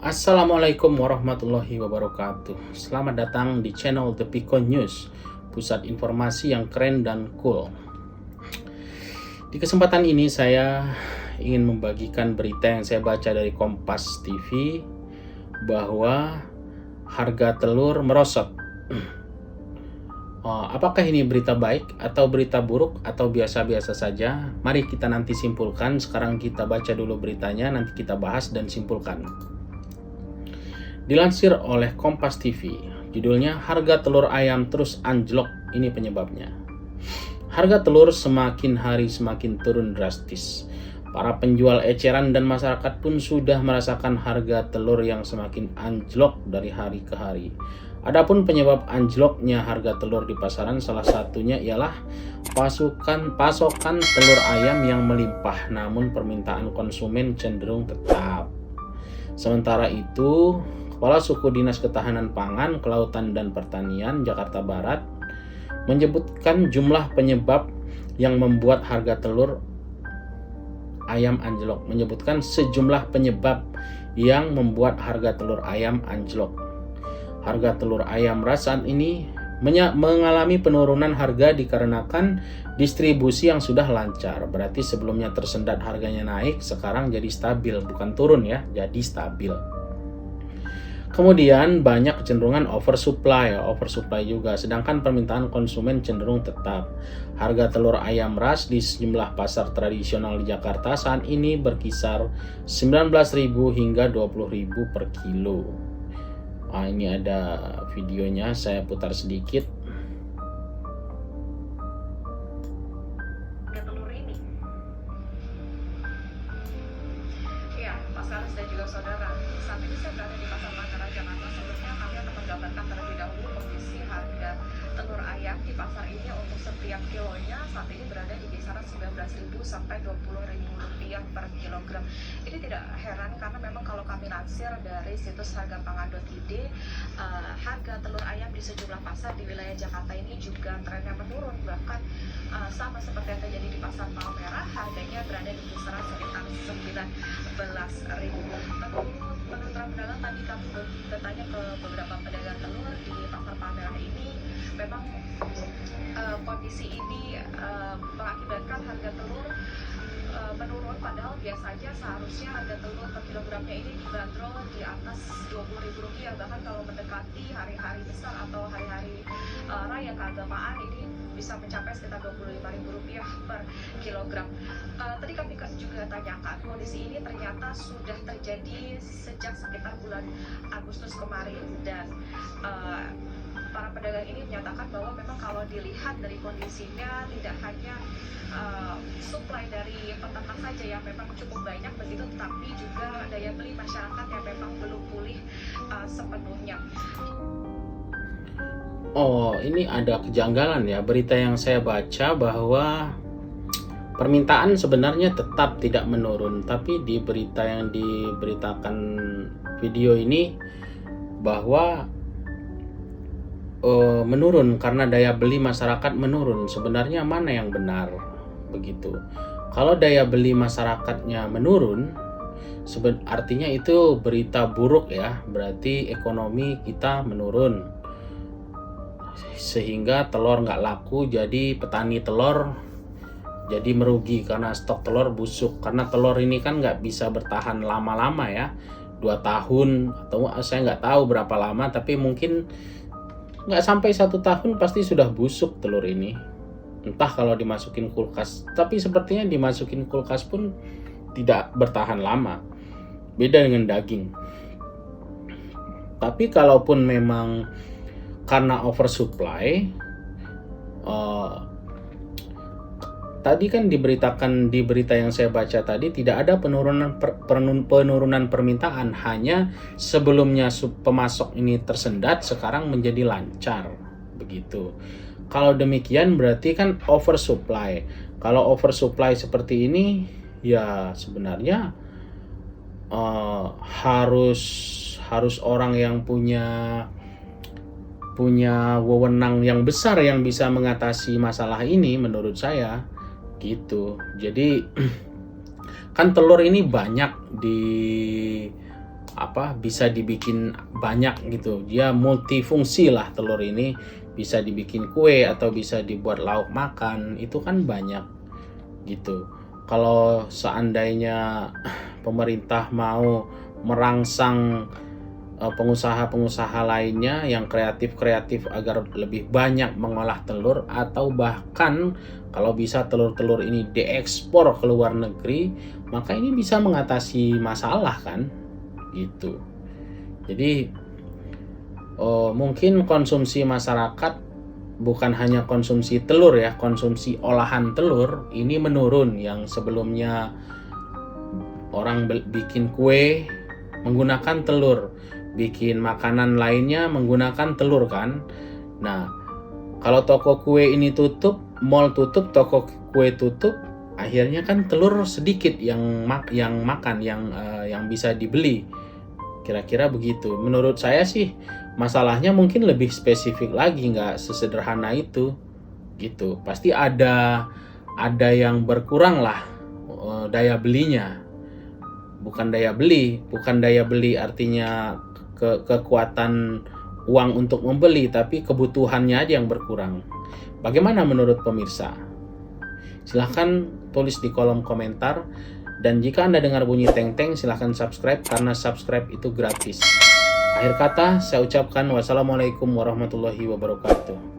Assalamualaikum warahmatullahi wabarakatuh. Selamat datang di channel The Pico News, pusat informasi yang keren dan cool. Di kesempatan ini saya ingin membagikan berita yang saya baca dari Kompas TV bahwa harga telur merosot. Apakah ini berita baik atau berita buruk atau biasa-biasa saja? Mari kita nanti simpulkan. Sekarang kita baca dulu beritanya, nanti kita bahas dan simpulkan. Dilansir oleh Kompas TV, judulnya harga telur ayam terus anjlok, ini penyebabnya. Harga telur semakin hari semakin turun drastis. Para penjual eceran dan masyarakat pun sudah merasakan harga telur yang semakin anjlok dari hari ke hari. Adapun penyebab anjloknya harga telur di pasaran salah satunya ialah pasokan telur ayam yang melimpah, namun permintaan konsumen cenderung tetap. Sementara itu, Kepala Suku Dinas Ketahanan Pangan, Kelautan dan Pertanian Jakarta Barat menyebutkan jumlah penyebab yang membuat harga telur ayam anjlok. Menyebutkan sejumlah penyebab yang membuat harga telur ayam anjlok. Harga telur ayam ras saat ini mengalami penurunan harga dikarenakan distribusi yang sudah lancar. Berarti sebelumnya tersendat harganya naik, sekarang jadi stabil, bukan turun ya, jadi stabil. Kemudian banyak kecenderungan oversupply juga, sedangkan permintaan konsumen cenderung tetap. Harga telur ayam ras di sejumlah pasar tradisional di Jakarta saat ini berkisar 19.000 hingga 20.000 per kilo. Ini ada videonya, saya putar sedikit. Telur ini. Ya, Pak Salis dan juga saudara, saat ini saya berada di Pasar Manggarai, Jakarta. Sebelumnya kami akan menggambarkan terlebih dahulu kondisi harga telur ayam di pasar ini untuk setiap kilonya saat ini berada di kisaran 19.000 sampai 20.000 rupiah per kilogram. Ini tidak heran karena memang kalau kami lansir dari situs hargapangan.id, harga telur ayam di sejumlah pasar di wilayah Jakarta ini juga trennya menurun, bahkan sama seperti yang terjadi di Pasar Palmerah, harganya berada di kisaran sekitar 19.000. Menurut penuturan pedagang, tadi kami bertanya ke beberapa pedagang telur di Pasar Palmerah ini, memang kondisi ini mengakibatkan harga telur menurun, padahal biasanya seharusnya harga telur per kilogramnya ini dibanderol di atas 20.000 rupiah. Bahkan kalau mendekati hari-hari besar atau hari-hari raya keagamaan ini bisa mencapai sekitar 25.000 rupiah per kilogram. Tadi kami juga tanyakan, kondisi ini ternyata sudah terjadi sejak sekitar bulan Agustus kemarin, dan para pedagang ini menyatakan bahwa memang kalau dilihat dari kondisinya tidak hanya supply dari peternak saja yang memang cukup banyak begitu, tetapi juga daya beli masyarakat yang memang belum pulih sepenuhnya. Ini ada kejanggalan ya, berita yang saya baca bahwa permintaan sebenarnya tetap tidak menurun, tapi di berita yang diberitakan video ini bahwa menurun karena daya beli masyarakat menurun. Sebenarnya mana yang benar begitu? Kalau daya beli masyarakatnya menurun, artinya itu berita buruk ya, berarti ekonomi kita menurun sehingga telur nggak laku, jadi petani telur jadi merugi karena stok telur busuk. Karena telur ini kan nggak bisa bertahan lama-lama ya, 2 tahun atau saya nggak tahu berapa lama, tapi mungkin nggak sampai 1 tahun pasti sudah busuk telur ini. Entah kalau dimasukin kulkas, tapi sepertinya dimasukin kulkas pun tidak bertahan lama. Beda dengan daging. Tapi kalaupun memang karena oversupply, tadi kan diberitakan di berita yang saya baca tadi tidak ada penurunan permintaan, hanya sebelumnya pemasok ini tersendat, sekarang menjadi lancar begitu. Kalau demikian berarti kan oversupply. Kalau oversupply seperti ini ya sebenarnya harus orang yang punya wewenang yang besar yang bisa mengatasi masalah ini menurut saya gitu. Jadi kan telur ini banyak bisa dibikin banyak gitu. Dia multifungsi lah telur ini, bisa dibikin kue atau bisa dibuat lauk makan, itu kan banyak gitu. Kalau seandainya pemerintah mau merangsang pengusaha-pengusaha lainnya yang kreatif-kreatif agar lebih banyak mengolah telur, atau bahkan kalau bisa telur-telur ini diekspor ke luar negeri, maka ini bisa mengatasi masalah kan gitu. Jadi mungkin konsumsi masyarakat bukan hanya konsumsi telur ya, konsumsi olahan telur ini menurun. Yang sebelumnya orang bikin kue menggunakan telur, bikin makanan lainnya menggunakan telur kan. Nah, kalau toko kue ini tutup, mall tutup, toko kue tutup, akhirnya kan telur sedikit yang makan, yang bisa dibeli. Kira-kira begitu. Menurut saya sih masalahnya mungkin lebih spesifik lagi, nggak sesederhana itu gitu. Pasti ada yang berkurang lah daya belinya. Bukan daya beli artinya kekuatan uang untuk membeli, tapi kebutuhannya aja yang berkurang. Bagaimana menurut pemirsa? Silahkan tulis di kolom komentar. Dan jika Anda dengar bunyi teng-teng, silahkan subscribe, karena subscribe itu gratis. Akhir kata, saya ucapkan wassalamualaikum warahmatullahi wabarakatuh.